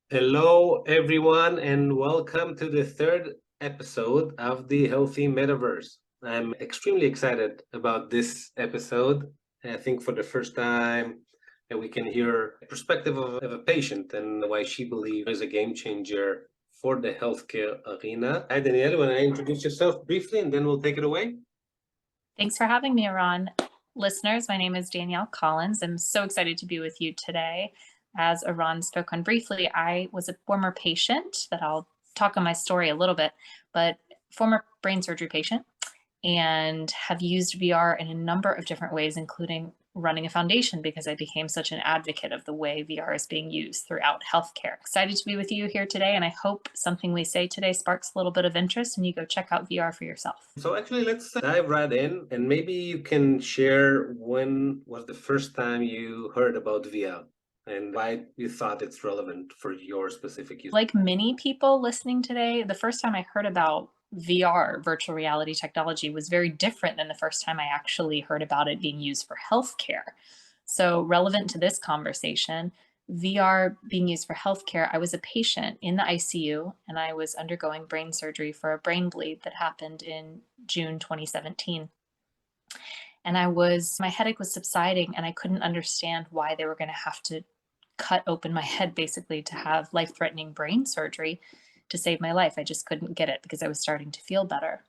Hello, everyone, and welcome to the third episode of the Healthy Metaverse. I'm extremely excited about this episode. I think for the first time we can hear a perspective of a patient and why she believes is a game changer for the healthcare arena. Hi, Danielle. Want to introduce yourself briefly, and then we'll take it away? Thanks for having me, Iran. Listeners, my name is Danielle Collins. I'm so excited to be with you today. As Iran spoke on briefly, I was a former patient that I'll talk on my story a little bit, but former brain surgery patient, and have used VR in a number of different ways, including running a foundation because I became such an advocate of the way VR is being used throughout healthcare. Excited to be with you here today, and I hope something we say today sparks a little bit of interest and you go check out VR for yourself. So actually, let's dive right in, and maybe you can share when was the first time you heard about VR and why you thought it's relevant for your specific use. Like many people listening today, the first time I heard about VR, virtual reality technology, was very different than the first time I actually heard about it being used for healthcare. So, relevant to this conversation, VR being used for healthcare, I was a patient in the ICU and I was undergoing brain surgery for a brain bleed that happened in June 2017. And my headache was subsiding and I couldn't understand why they were going to have to cut open my head basically to have life threatening brain surgery to save my life. I just couldn't get it because I was starting to feel better.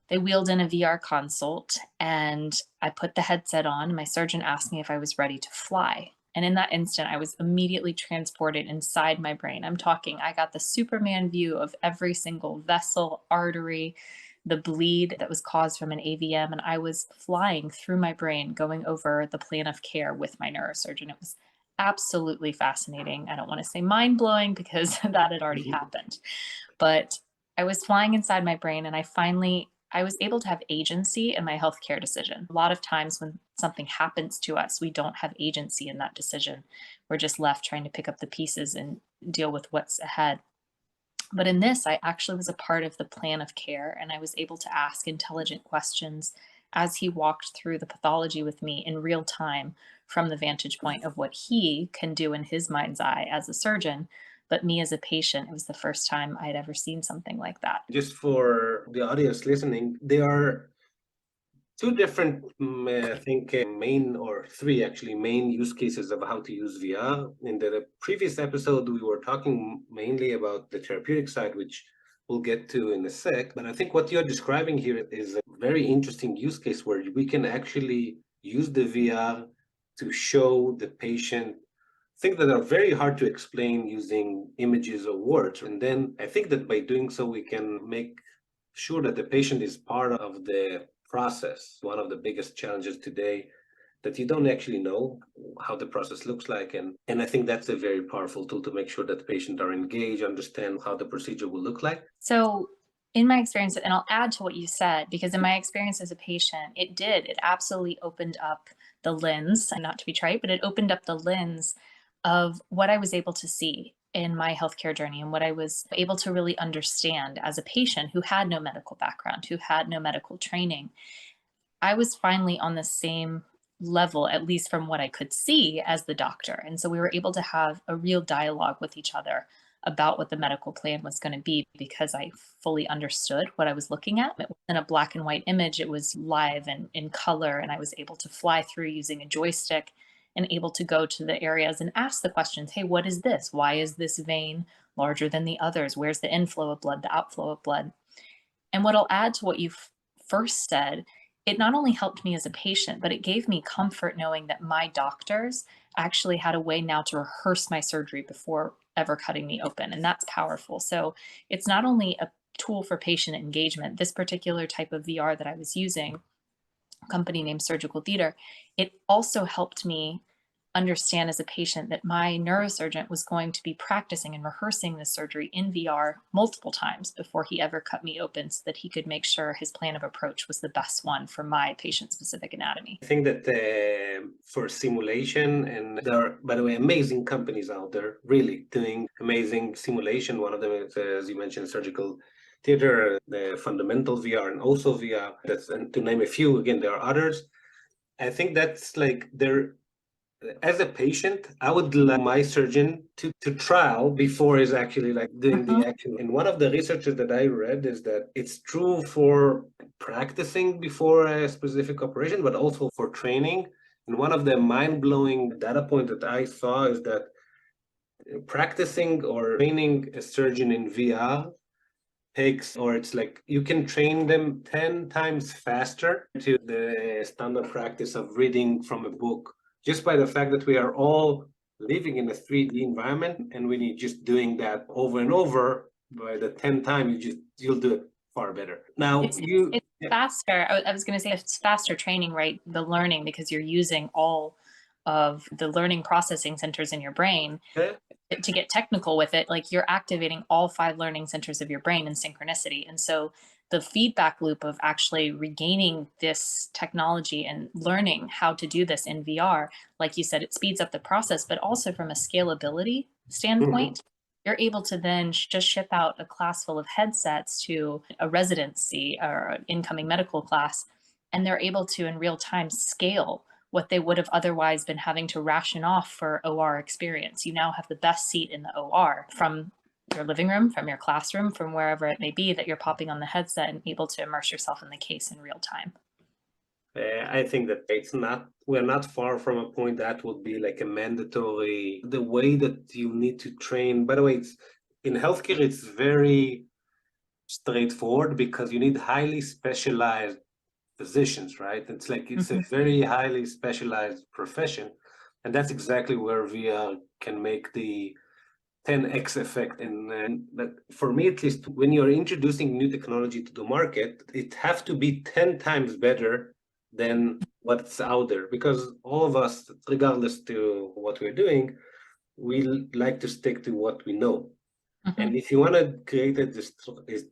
They wheeled in a VR consult and I put the headset on. My surgeon asked me if I was ready to fly. And in that instant, I was immediately transported inside my brain. I'm talking, I got the Superman view of every single vessel, artery, the bleed that was caused from an AVM. And I was flying through my brain, going over the plan of care with my neurosurgeon. It was absolutely fascinating. I don't want to say mind blowing because that had already happened, but I was flying inside my brain and I was able to have agency in my healthcare decision. A lot of times when something happens to us, we don't have agency in that decision. We're just left trying to pick up the pieces and deal with what's ahead. But in this, I actually was a part of the plan of care and I was able to ask intelligent questions as he walked through the pathology with me in real time from the vantage point of what he can do in his mind's eye as a surgeon. But me as a patient, it was the first time I had ever seen something like that. Just for the audience listening, there are two different, I think, main or three actually main use cases of how to use VR. In the previous episode, we were talking mainly about the therapeutic side, which we'll get to in a sec. But I think what you're describing here is a very interesting use case where we can actually use the VR to show the patient things that are very hard to explain using images or words. And then I think that by doing so, we can make sure that the patient is part of the process. One of the biggest challenges today that you don't actually know how the process looks like. And I think that's a very powerful tool to make sure that patients are engaged, understand how the procedure will look like. So, in my experience, and I'll add to what you said, because in my experience as a patient, it absolutely opened up the lens, and not to be trite, but it opened up the lens of what I was able to see in my healthcare journey and what I was able to really understand as a patient who had no medical background, who had no medical training. I was finally on the same level, at least from what I could see, as the doctor. And so we were able to have a real dialogue with each other about what the medical plan was going to be because I fully understood what I was looking at. It wasn't a black and white image, it was live and in color. And I was able to fly through using a joystick and able to go to the areas and ask the questions. Hey, what is this? Why is this vein larger than the others? Where's the inflow of blood, the outflow of blood? And what I'll add to what you first said, it not only helped me as a patient, but it gave me comfort knowing that my doctors actually had a way now to rehearse my surgery before ever cutting me open. And that's powerful. So it's not only a tool for patient engagement, this particular type of VR that I was using, a company named Surgical Theater, it also helped me understand as a patient that my neurosurgeon was going to be practicing and rehearsing this surgery in VR multiple times before he ever cut me open so that he could make sure his plan of approach was the best one for my patient specific anatomy. I think that for simulation, and there are, by the way, amazing companies out there really doing amazing simulation. One of them is, as you mentioned, surgical theater, the fundamental VR, and also VR. That's, and to name a few. Again, there are others. I think that's like they're as a patient, I would like my surgeon to trial before is actually like doing Mhm. the action. And one of the researches that I read is that it's true for practicing before a specific operation, but also for training. And one of the mind-blowing data points that I saw is that practicing or training a surgeon in VR takes, or it's like you can train them 10 times faster to the standard practice of reading from a book, just by the fact that we are all living in a 3D environment. And when you're just doing that over and over, by the 10th time, you'll do it far better. Now It's faster. I was gonna say it's faster training, right? The learning, because you're using all of the learning processing centers in your brain. yeah, To get technical with it, like you're activating all 5 learning centers of your brain in synchronicity. And so the feedback loop of actually regaining this technology and learning how to do this in VR, like you said, it speeds up the process, but also from a scalability mhm, standpoint, you're able to then just ship out a class full of headsets to a residency or an incoming medical class, and they're able to in real time scale what they would have otherwise been having to ration off for OR experience. You now have the best seat in the OR from your living room, from your classroom, from wherever it may be that you're popping on the headset and able to immerse yourself in the case in real time. I think that we're not far from a point that would be like a mandatory, the way that you need to train. By the way, it's in healthcare, it's very straightforward because you need highly specialized physicians, right? It's like it's a Mhm. very highly specialized profession. And that's exactly where VR can make the 10x effect. And that for me, at least, when you're introducing new technology to the market, it have to be 10 times better than what's out there, because all of us, regardless to what we're doing, we like to stick to what we know. Mhm. And if you want to create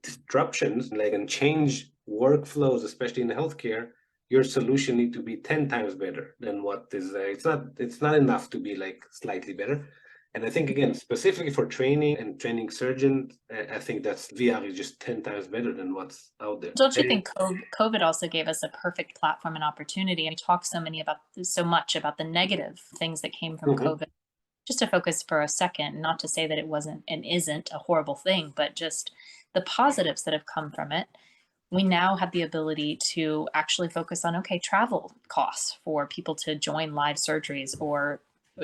disruptions like and change workflows, especially in healthcare, your solution need to be 10 times better than what is. It's not enough to be like slightly better. And I think again, specifically for training and training surgeons, I think that's VR is just 10 times better than what's out there. Don't you think COVID also gave us a perfect platform and opportunity? And we talk so much about the negative things that came from Mhm. COVID. Just to focus for a second, not to say that it wasn't and isn't a horrible thing, but just the positives that have come from it. We now have the ability to actually focus on, okay, travel costs for people to join live surgeries or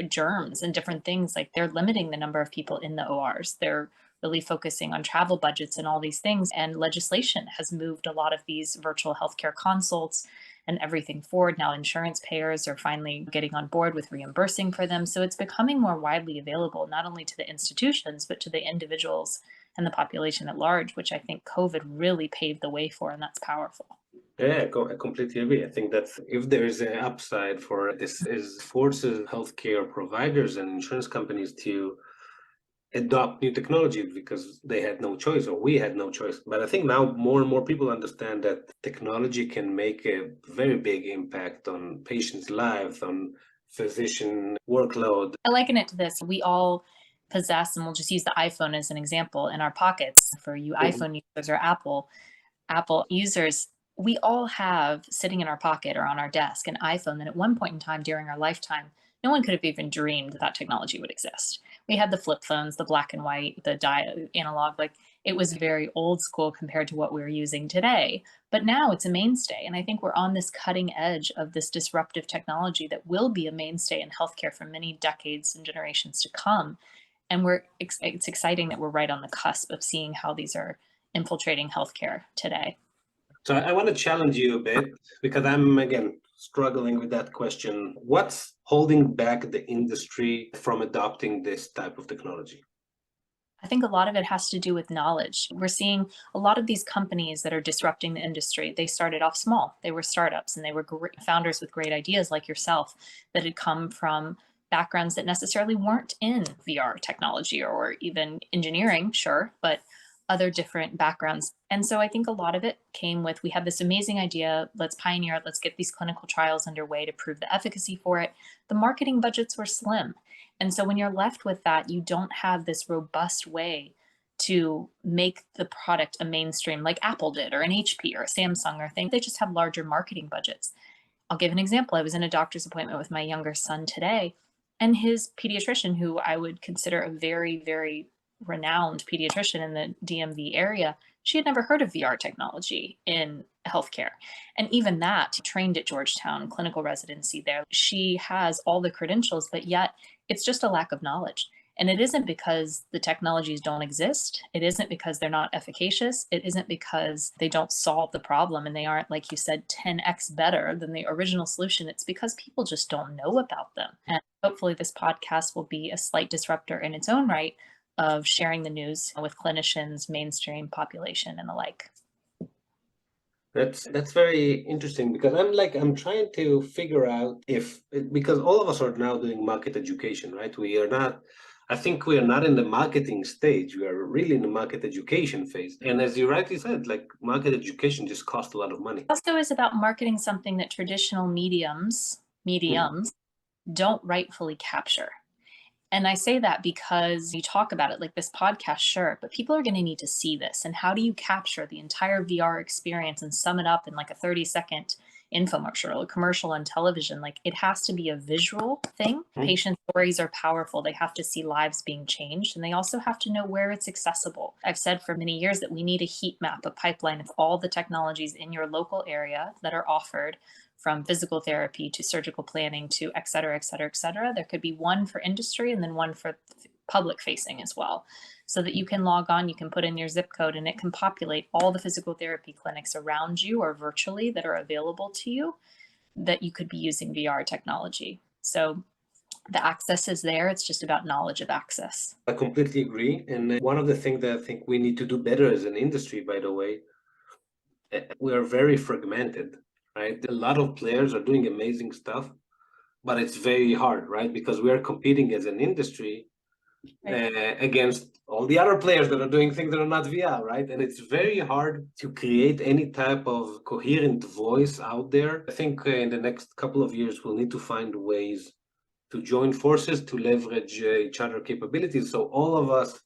germs and different things. Like they're limiting the number of people in the ORs. They're really focusing on travel budgets and all these things. And legislation has moved a lot of these virtual healthcare consults and everything forward. Now, insurance payers are finally getting on board with reimbursing for them. So it's becoming more widely available, not only to the institutions, but to the individuals and the population at large, which I think COVID really paved the way for, and that's powerful. Yeah, I completely agree. I think that if there is an upside for this, is forces healthcare providers and insurance companies to adopt new technologies because they had no choice or we had no choice. But I think now more and more people understand that technology can make a very big impact on patients' lives, on physician workload. I liken it to this. We all possess, and we'll just use the iPhone as an example in our pockets. For you Mhm. iPhone users or Apple users, we all have sitting in our pocket or on our desk an iPhone that at one point in time during our lifetime, no one could have even dreamed that that technology would exist. We had the flip phones, the black and white, the analog, like it was very old school compared to what we're using today. But now it's a mainstay. And I think we're on this cutting edge of this disruptive technology that will be a mainstay in healthcare for many decades and generations to come. And it's exciting that we're right on the cusp of seeing how these are infiltrating healthcare today. So I want to challenge you a bit because I'm again struggling with that question. What's holding back the industry from adopting this type of technology? I think a lot of it has to do with knowledge. We're seeing a lot of these companies that are disrupting the industry. They started off small. They were startups and they were founders with great ideas like yourself that had come from backgrounds that necessarily weren't in VR technology or even engineering, sure, but other different backgrounds. And so I think a lot of it came with we have this amazing idea, let's pioneer it, let's get these clinical trials underway to prove the efficacy for it. The marketing budgets were slim. And so when you're left with that, you don't have this robust way to make the product a mainstream like Apple did or an HP or a Samsung or thing. They just have larger marketing budgets. I'll give an example. I was in a doctor's appointment with my younger son today, and his pediatrician, who I would consider a very, very renowned pediatrician in the DMV area, she had never heard of VR technology in healthcare. And even that, trained at Georgetown, clinical residency there, she has all the credentials, but yet it's just a lack of knowledge. And it isn't because the technologies don't exist. It isn't because they're not efficacious. It isn't because they don't solve the problem and they aren't, like you said, 10x better than the original solution. It's because people just don't know about them. And hopefully, this podcast will be a slight disruptor in its own right of sharing the news with clinicians, mainstream population, and the like. That's very interesting because I'm trying to figure out if because all of us are now doing market education, right? We are not. I think we are not in the marketing stage. We are really in the market education phase. And as you rightly said, like market education just costs a lot of money. Also is about marketing something that traditional mediums don't rightfully capture. And I say that because you talk about it like this podcast, sure, but people are going to need to see this. And how do you capture the entire VR experience and sum it up in like a 30-second infomercial or commercial on television? Like it has to be a visual thing. Patient stories are powerful. They have to see lives being changed and they also have to know where it's accessible. I've said for many years that we need a heat map, a pipeline of all the technologies in your local area that are offered, from physical therapy to surgical planning to et cetera, et cetera, et cetera. There could be one for industry and then one for public facing as well. So that you can log on, you can put in your zip code and it can populate all the physical therapy clinics around you or virtually that are available to you that you could be using VR technology. So the access is there. It's just about knowledge of access. I completely agree. And one of the things that I think we need to do better as an industry, by the way, we are very fragmented, right? A lot of players are doing amazing stuff, but it's very hard, right? Because we are competing as an industry against all the other players that are doing things that are not VR, right? And it's very hard to create any type of coherent voice out there. I think in the next couple of years, we'll need to find ways to join forces to leverage each other capabilities. So all of us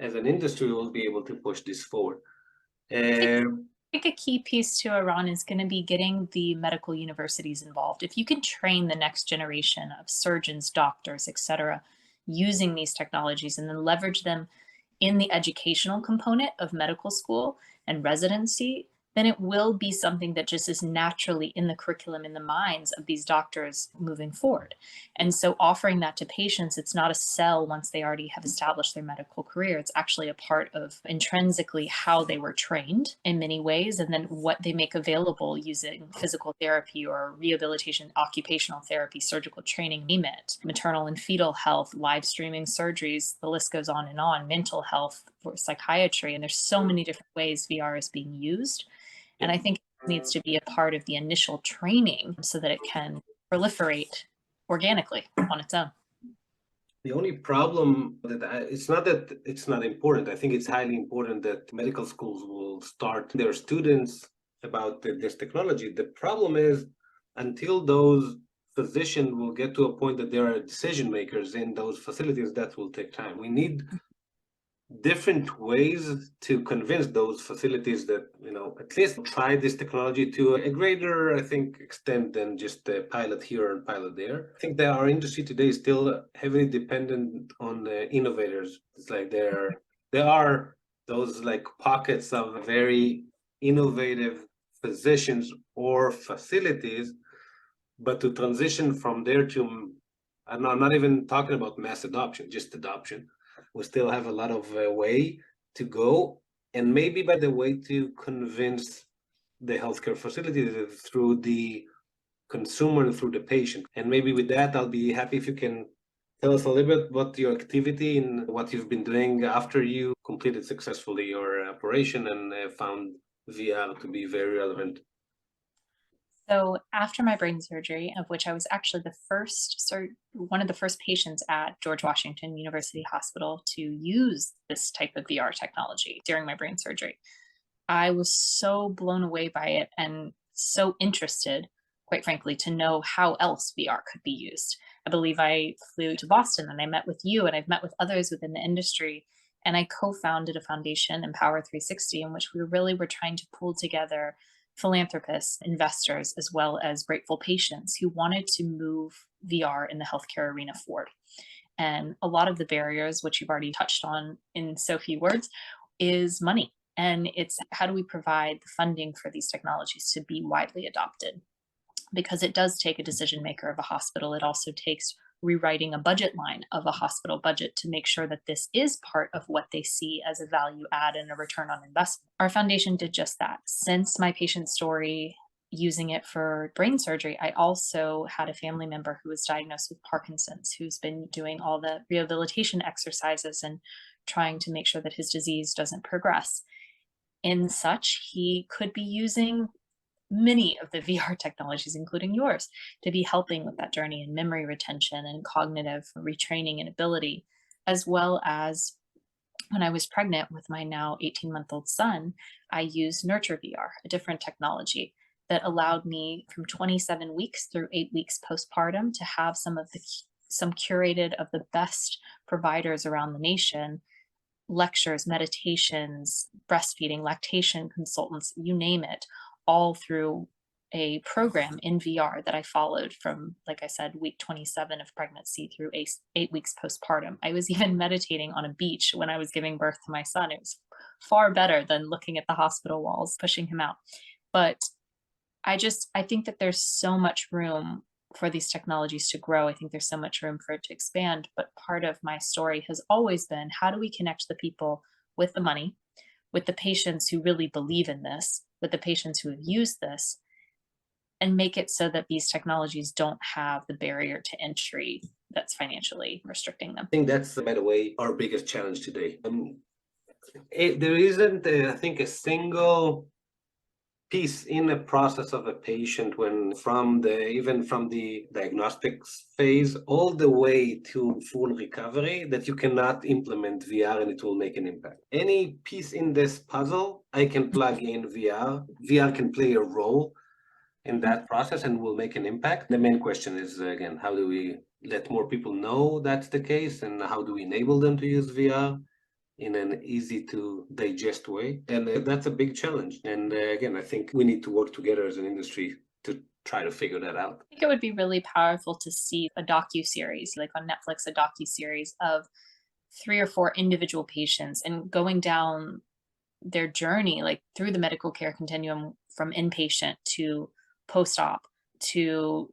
as an industry will be able to push this forward. I think a key piece to Iran is going to be getting the medical universities involved. If you can train the next generation of surgeons, doctors, et cetera, using these technologies and then leverage them in the educational component of medical school and residency, then it will be something that just is naturally in the curriculum, in the minds of these doctors moving forward. And so offering that to patients, it's not a sell once they already have established their medical career. It's actually a part of intrinsically how they were trained in many ways, and then what they make available using physical therapy or rehabilitation, occupational therapy, surgical training, name it, maternal and fetal health, live streaming surgeries, the list goes on, mental health, for psychiatry. And there's so many different ways VR is being used. And I think it needs to be a part of the initial training so that it can proliferate organically on its own. The only problem it's not that it's not important. I think it's highly important that medical schools will start their students about this technology. The problem is until those physicians will get to a point that there are decision makers in those facilities, that will take time. We need different ways to convince those facilities that at least try this technology to a greater, I think, extent than just a pilot here and pilot there. I think that our industry today is still heavily dependent on the innovators. It's like there are those like pockets of very innovative physicians or facilities, but to transition from there to I'm not even talking about mass adoption, just adoption. We still have a lot of way to go, and maybe by the way to convince the healthcare facilities through the consumer and through the patient. And maybe with that, I'll be happy if you can tell us a little bit about your activity and what you've been doing after you completed successfully your operation and found VR to be very relevant. So after my brain surgery, of which I was actually one of the first patients at George Washington University Hospital to use this type of VR technology during my brain surgery, I was so blown away by it and so interested, quite frankly, to know how else VR could be used. I believe I flew to Boston and I met with you and I've met with others within the industry. And I co-founded a foundation, Empower 360, in which we really were trying to pull together philanthropists, investors, as well as grateful patients who wanted to move VR in the healthcare arena forward. And a lot of the barriers, which you've already touched on in so few words, is money. And it's how do we provide the funding for these technologies to be widely adopted? Because it does take a decision maker of a hospital. It also takes rewriting a budget line of a hospital budget to make sure that this is part of what they see as a value add and a return on investment. Our foundation did just that. Since my patient story, using it for brain surgery, I also had a family member who was diagnosed with Parkinson's, who's been doing all the rehabilitation exercises and trying to make sure that his disease doesn't progress. In such, he could be using many of the VR technologies, including yours, to be helping with that journey in memory retention and cognitive retraining and ability, as well as when I was pregnant with my now 18-month-old son, I used Nurture VR, a different technology that allowed me from 27 weeks through 8 weeks postpartum to have some curated of the best providers around the nation, lectures, meditations, breastfeeding, lactation consultants, you name it, all through a program in VR that I followed from, like I said, week 27 of pregnancy through 8 weeks postpartum. I was even meditating on a beach when I was giving birth to my son. It was far better than looking at the hospital walls, pushing him out. But I think that there's so much room for these technologies to grow. I think there's so much room for it to expand. But part of my story has always been, how do we connect the people with the money, with the patients who really believe in this, with the patients who have used this, and make it so that these technologies don't have the barrier to entry that's financially restricting them. I think that's, by the way, our biggest challenge today. There isn't, I think, a single piece in the process of a patient when even from the diagnostics phase all the way to full recovery that you cannot implement VR and it will make an impact. Any piece in this puzzle, I can plug in VR. VR can play a role in that process and will make an impact. The main question is, again, how do we let more people know that's the case, and how do we enable them to use VR in an easy to digest way? And that's a big challenge. And again, I think we need to work together as an industry to try to figure that out. I think it would be really powerful to see a docu-series, like on Netflix, a docu-series of 3 or 4 individual patients and going down their journey, like through the medical care continuum from inpatient to post-op to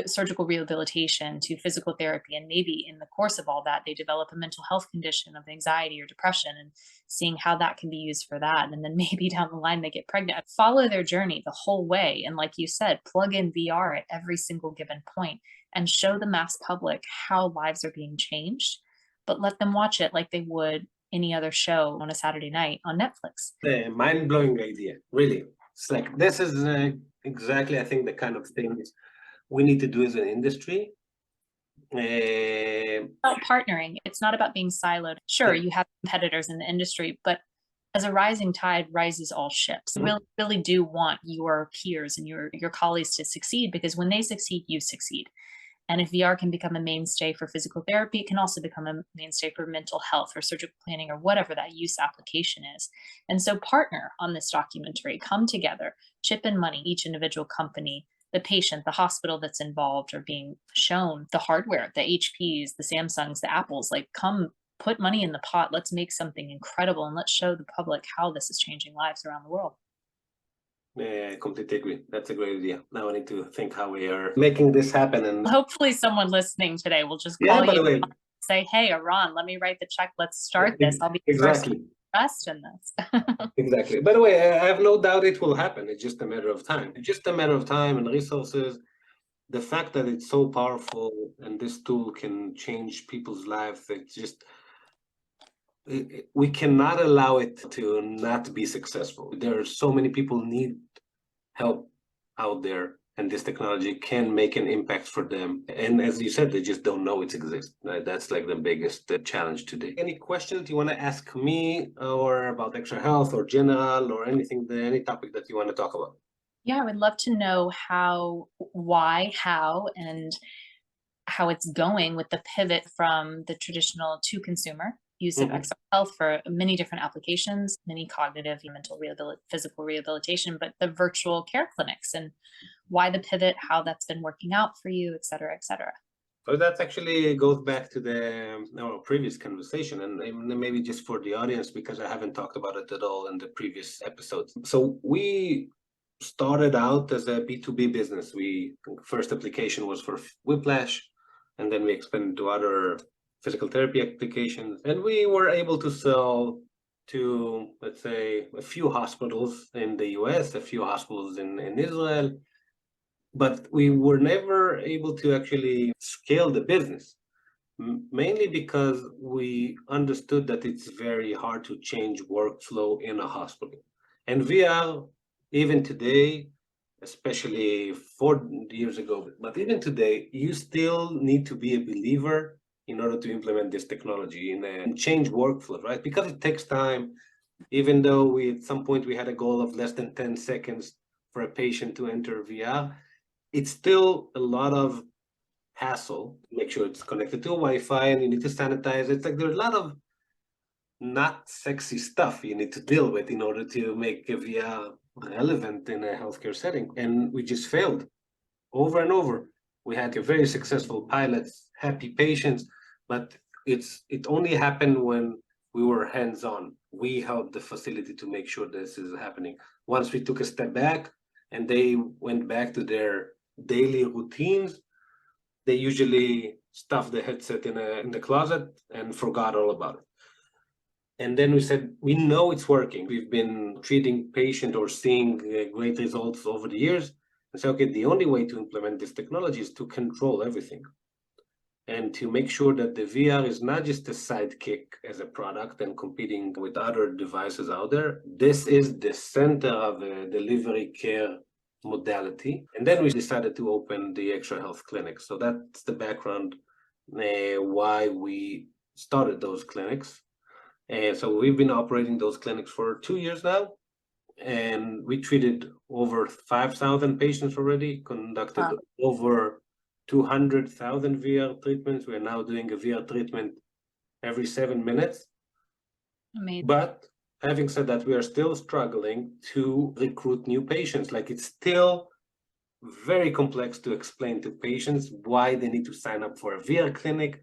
surgical rehabilitation to physical therapy. And maybe in the course of all that, they develop a mental health condition of anxiety or depression, and seeing how that can be used for that. And then maybe down the line, they get pregnant. Follow their journey the whole way. And like you said, plug in VR at every single given point and show the mass public how lives are being changed, but let them watch it like they would any other show on a Saturday night on Netflix. A mind-blowing idea, really. It's like, this is exactly, I think, the kind of things we need to do as an industry. About partnering. It's not about being siloed. Sure, you have competitors in the industry, but as a rising tide rises all ships. You really do want your peers and your colleagues to succeed, because when they succeed, you succeed. And if VR can become a mainstay for physical therapy, it can also become a mainstay for mental health or surgical planning or whatever that use application is. And so partner on this documentary, come together, chip in money, each individual company, the patient, the hospital that's involved are being shown, the hardware, the HPs, the Samsungs, the Apples, like come put money in the pot. Let's make something incredible and let's show the public how this is changing lives around the world. Yeah, I completely agree. That's a great idea. Now I need to think how we are making this happen. And hopefully someone listening today will just call you and say, hey, Aran, let me write the check. Let's start this. I'll be the first to invest in this. Exactly. By the way, I have no doubt it will happen. It's just a matter of time. It's just a matter of time and resources. The fact that it's so powerful and this tool can change people's lives, it's just, we cannot allow it to not be successful. There are so many people need help out there, and this technology can make an impact for them. And as you said, they just don't know it exists. That's like the biggest challenge today. Any questions you want to ask me, or about extra health or general, or anything, any topic that you want to talk about? Yeah, I would love to know why, how, and how it's going with the pivot from the traditional to consumer use of exo health for many different applications, many cognitive, mental physical rehabilitation, but the virtual care clinics and why the pivot, how that's been working out for you, et cetera, et cetera. So that actually goes back to our previous conversation, and maybe just for the audience, because I haven't talked about it at all in the previous episodes. So we started out as a B2B business. First application was for whiplash, and then we expanded to other physical therapy applications, and we were able to sell to, let's say, a few hospitals in the US, a few hospitals in Israel, but we were never able to actually scale the business, mainly because we understood that it's very hard to change workflow in a hospital. And VR, even today, especially 4 years ago, but even today, you still need to be a believer in order to implement this technology and change workflow, right? Because it takes time. Even though at some point we had a goal of less than 10 seconds for a patient to enter VR, it's still a lot of hassle to make sure it's connected to Wi-Fi, and you need to sanitize. It's like there's a lot of not sexy stuff you need to deal with in order to make a VR relevant in a healthcare setting. And we just failed over and over. We had a very successful pilots, happy patients, but it only happened when we were hands-on. We helped the facility to make sure this is happening. Once we took a step back and they went back to their daily routines, they usually stuffed the headset in the closet and forgot all about it. And then we said, we know it's working. We've been treating patient or seeing great results over the years. And so, okay, the only way to implement this technology is to control everything and to make sure that the VR is not just a sidekick as a product and competing with other devices out there. This is the center of a delivery care modality. And then we decided to open the Extra Health clinics. So that's the background why we started those clinics. And so we've been operating those clinics for 2 years now, and we treated over 5,000 patients already, conducted over 200,000 VR treatments. We're now doing a VR treatment every 7 minutes. Amazing. But having said that, we are still struggling to recruit new patients. Like, it's still very complex to explain to patients why they need to sign up for a VR clinic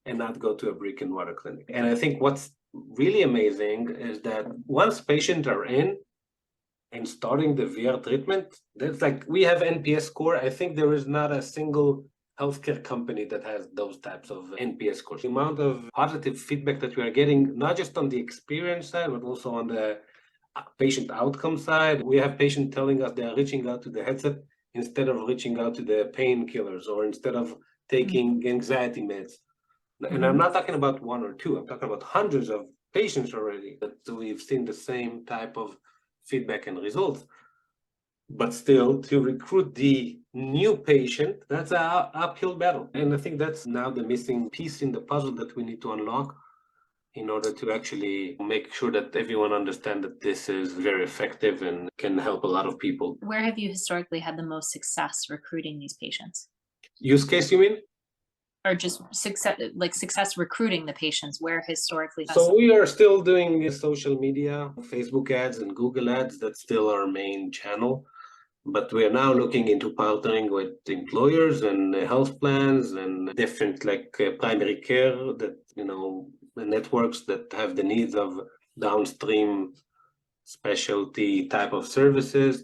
and not go to a brick and mortar clinic. And I think what's really amazing is that once patients are in and starting the VR treatment, that's like, we have NPS score. I think there is not a single healthcare company that has those types of NPS scores. The amount of positive feedback that we are getting, not just on the experience side, but also on the patient outcome side. We have patients telling us they are reaching out to the headset instead of reaching out to the painkillers, or instead of taking anxiety meds. And I'm not talking about one or two, I'm talking about hundreds of patients already that we've seen the same type of feedback and results. But still, to recruit the new patient, that's an uphill battle. And I think that's now the missing piece in the puzzle that we need to unlock in order to actually make sure that everyone understands that this is very effective and can help a lot of people. Where have you historically had the most success recruiting these patients? Use case, you mean? Or just success recruiting the patients, where historically? So we are still doing social media, Facebook ads and Google ads. That's still our main channel. But we are now looking into partnering with employers and health plans and different primary care that, the networks that have the needs of downstream specialty type of services.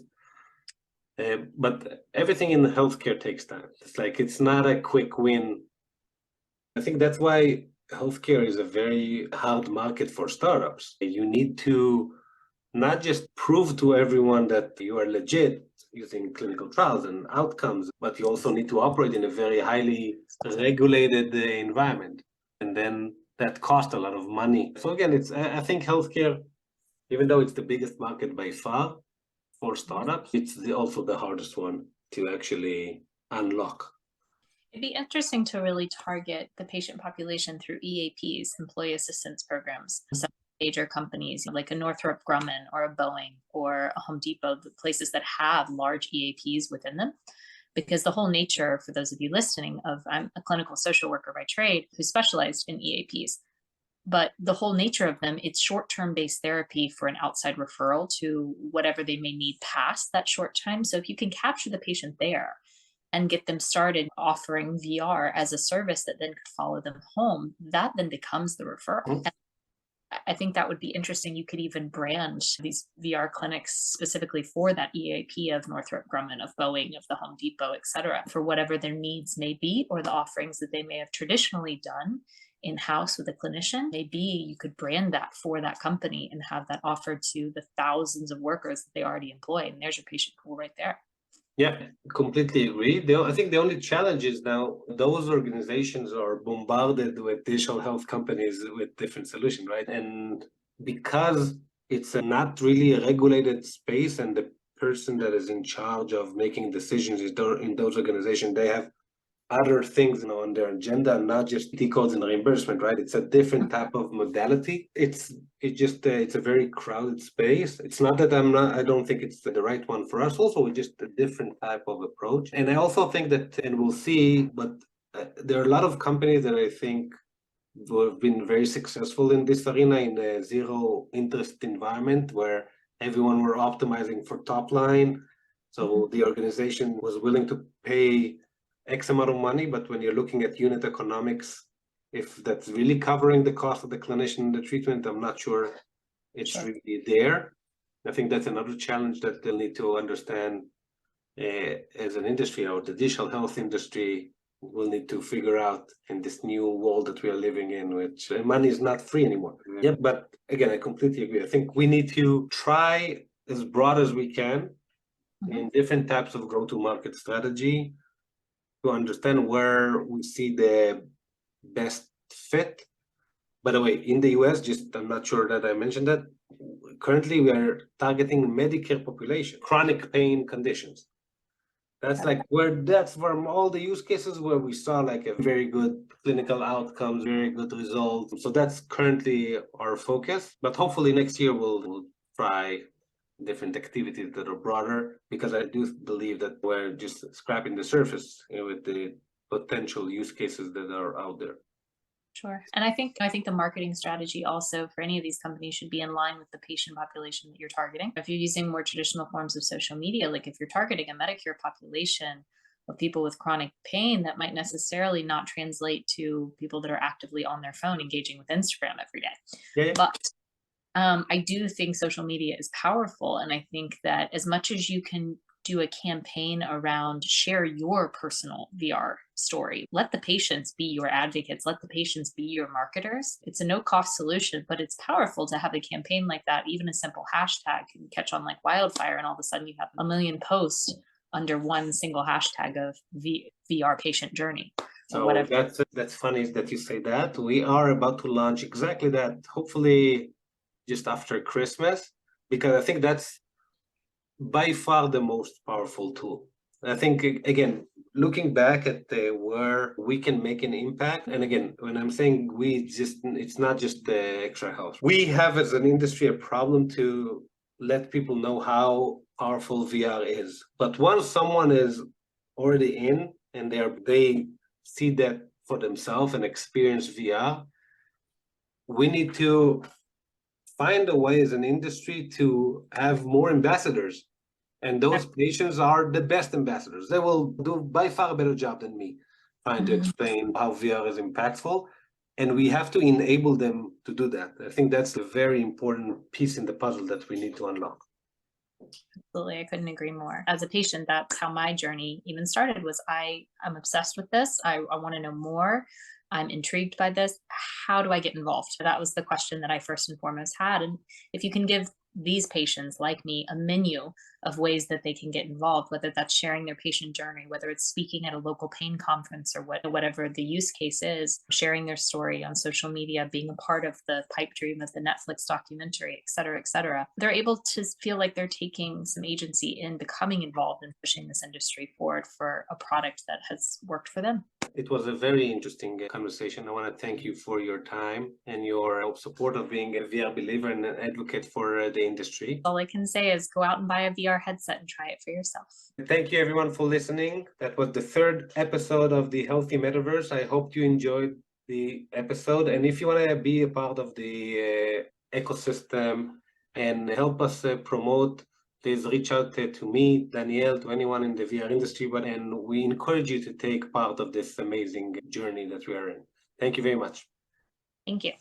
But everything in healthcare takes time. It's not a quick win. I think that's why healthcare is a very hard market for startups. You need to not just prove to everyone that you are legit using clinical trials and outcomes, but you also need to operate in a very highly regulated environment. And then that costs a lot of money. So again, I think healthcare, even though it's the biggest market by far for startups, it's also the hardest one to actually unlock. It'd be interesting to really target the patient population through EAPs, employee assistance programs. Some major companies like a Northrop Grumman or a Boeing or a Home Depot, the places that have large EAPs within them. Because the whole nature, for those of you listening, I'm a clinical social worker by trade who specialized in EAPs. But the whole nature of them, it's short-term based therapy for an outside referral to whatever they may need past that short time. So if you can capture the patient there and get them started offering VR as a service that then could follow them home, that then becomes the referral. I think that would be interesting. You could even brand these VR clinics specifically for that EAP of Northrop Grumman, of Boeing, of the Home Depot, et cetera, for whatever their needs may be or the offerings that they may have traditionally done in-house with a clinician. Maybe you could brand that for that company and have that offered to the thousands of workers that they already employ. And there's your patient pool right there. Yeah, completely agree. I think the only challenge is now those organizations are bombarded with digital health companies with different solutions, right? And because it's not really a regulated space, and the person that is in charge of making decisions is in those organizations, they have other things, on their agenda, not just T codes and reimbursement, right? It's a different type of modality. It's a very crowded space. It's not that I don't think it's the right one for us. Also, it's just a different type of approach. And I also think that, and we'll see, but there are a lot of companies that I think have been very successful in this arena, in a zero interest environment where everyone were optimizing for top line. So the organization was willing to pay X amount of money, but when you're looking at unit economics, if that's really covering the cost of the clinician and the treatment, I'm not sure it's really there. I think that's another challenge that they'll need to understand as an industry, or the digital health industry will need to figure out in this new world that we are living in, which money is not free anymore. Yeah, but again, I completely agree. I think we need to try as broad as we can in different types of go-to-market strategy to understand where we see the best fit. By the way, in the US, I'm not sure that I mentioned that, currently we are targeting Medicare population, chronic pain conditions. That's where all the use cases where we saw like a very good clinical outcomes, very good results. So that's currently our focus. But hopefully next year we'll try different activities that are broader, because I do believe that we're just scraping the surface, with the potential use cases that are out there. Sure. And I think the marketing strategy also for any of these companies should be in line with the patient population that you're targeting. If you're using more traditional forms of social media, like if you're targeting a Medicare population of people with chronic pain, that might necessarily not translate to people that are actively on their phone engaging with Instagram every day. Yeah. But I do think social media is powerful. And I think that as much as you can do a campaign around share your personal VR story, let the patients be your advocates, let the patients be your marketers. It's a no cost solution, but it's powerful to have a campaign like that. Even a simple hashtag can catch on like wildfire, and all of a sudden you have 1 million posts under one single hashtag of VR patient journey. So that's funny that you say that. We are about to launch exactly that, hopefully just after Christmas, because I think that's by far the most powerful tool. I think, again, looking back at where we can make an impact, and again, when I'm saying it's not just the extra health. We have as an industry a problem to let people know how powerful VR is. But once someone is already in and they see that for themselves and experience VR, we need to find a way as an industry to have more ambassadors. And those patients are the best ambassadors. They will do by far a better job than me trying to explain how VR is impactful. And we have to enable them to do that. I think that's a very important piece in the puzzle that we need to unlock. Absolutely. I couldn't agree more. As a patient, that's how my journey even started. Was I'm obsessed with this. I want to know more. I'm intrigued by this. How do I get involved? That was the question that I first and foremost had. And if you can give these patients like me a menu of ways that they can get involved, whether that's sharing their patient journey, whether it's speaking at a local pain conference, or whatever the use case is, sharing their story on social media, being a part of the pipe dream of the Netflix documentary, et cetera, they're able to feel like they're taking some agency in becoming involved in pushing this industry forward for a product that has worked for them. It was a very interesting conversation. I want to thank you for your time and your support of being a VR believer and an advocate for the industry. All I can say is go out and buy a VR headset and try it for yourself. Thank you everyone for listening. That was the third episode of the Healthy Metaverse. I hope you enjoyed the episode. And if you want to be a part of the ecosystem and help us promote, please reach out to me, Danielle, to anyone in the VR industry. And we encourage you to take part of this amazing journey that we are in. Thank you very much. Thank you.